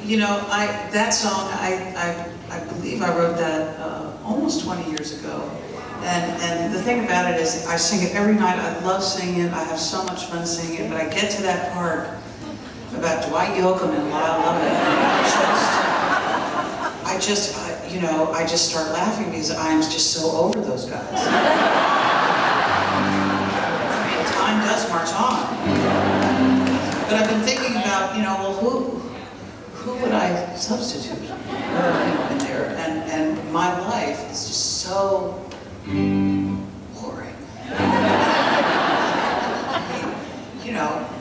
you know, that song, I believe I wrote that almost 20 years ago. And the thing about it is, I sing it every night. I love singing it. I have so much fun singing it. But I get to that part about Dwight Yoakam and Lyle Lovett, and I just start laughing because I'm just so over those guys. I mean, time does march on. But I've been thinking about, well, who would I substitute in there? And my life is just so boring.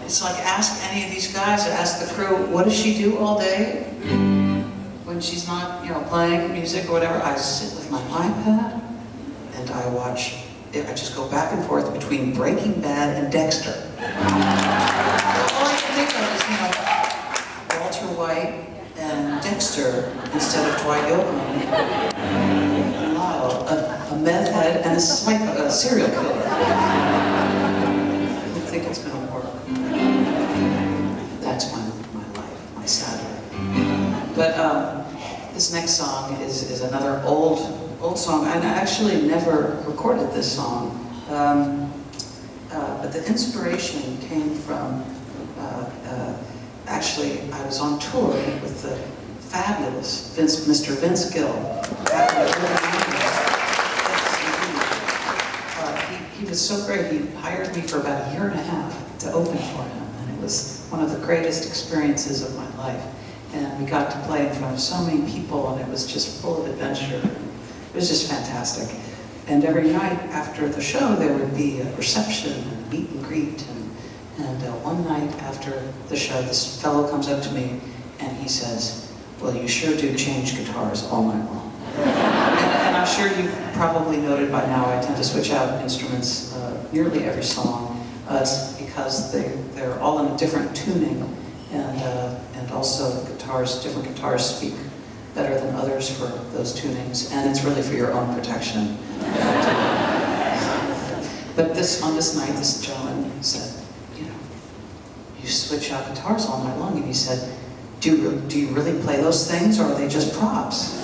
It's like, ask any of these guys, ask the crew, what does she do all day when she's not, playing music or whatever? I sit with my iPad and I just go back and forth between Breaking Bad and Dexter. All I can think of is, Walter White and Dexter instead of Dwight Yoakam and Lyle, a meth head and a serial killer. I don't think it's going to work. That's my life, my sad life. But this next song is another old song. I actually never recorded this song, but the inspiration came from. Actually, I was on tour with the fabulous Mr. Vince Gill. He was so great. He hired me for about a year and a half to open for him, and it was one of the greatest experiences of my life. And we got to play in front of so many people, and it was just full of adventure. It was just fantastic. And every night after the show, there would be a reception and a meet and greet. And one night after the show, this fellow comes up to me and he says, "Well, you sure do change guitars all night long." and I'm sure you've probably noted by now, I tend to switch out instruments nearly every song. It's because they're all in a different tuning, and also different guitars speak better than others for those tunings, and it's really for your own protection. But on this night, this gentleman said, "You switch out guitars all night long," and he said, do you really play those things, or are they just props?"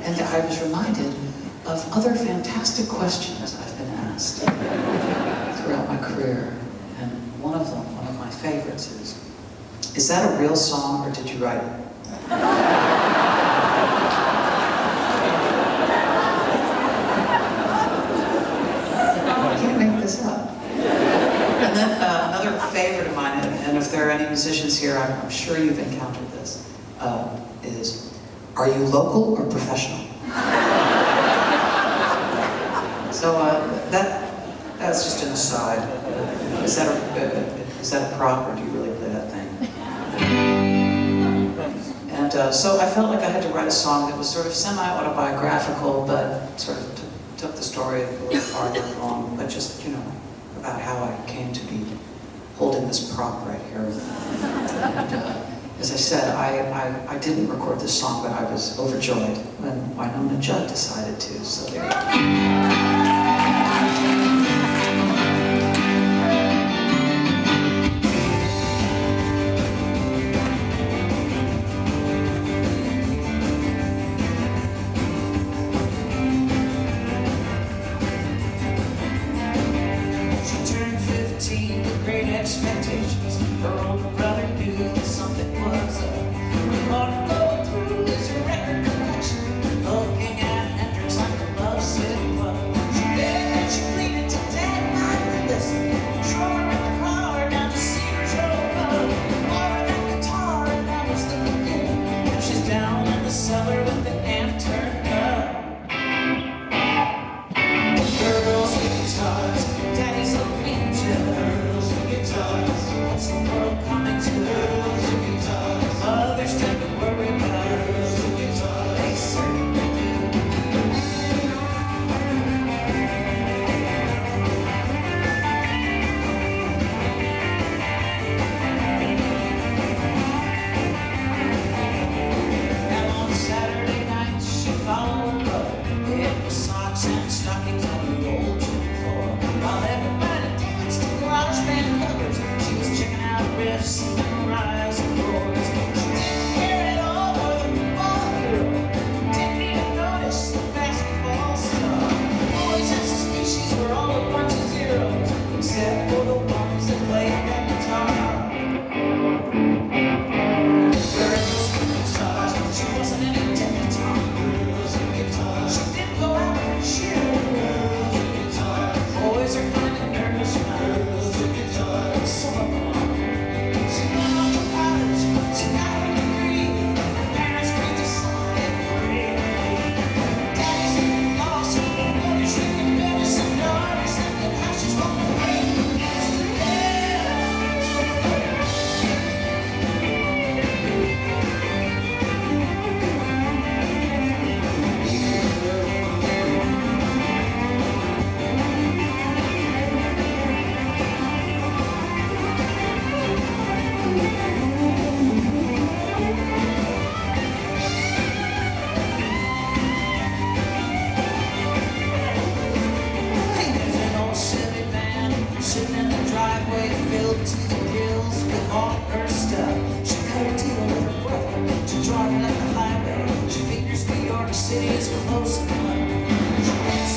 And I was reminded of other fantastic questions I've been asked throughout my career. And one of my favorites is that a real song, or did you write it? I can't make this up. And then another favorite of mine, and if there are any musicians here, I'm sure you've encountered this, is, "Are you local or professional?" So that's just an aside. Is that a prop, or do you really play that thing? And so I felt like I had to write a song that was sort of semi-autobiographical, but sort of took the story a little farther along, but just, about how I came to be holding this prop right here. And as I said, I didn't record this song, but I was overjoyed when Wynonna Judd decided to, so there you go. Expectations. Her older brother knew that something was up. We want to go through his record collection, looking at Hendrix like a lovesick pup. close enough.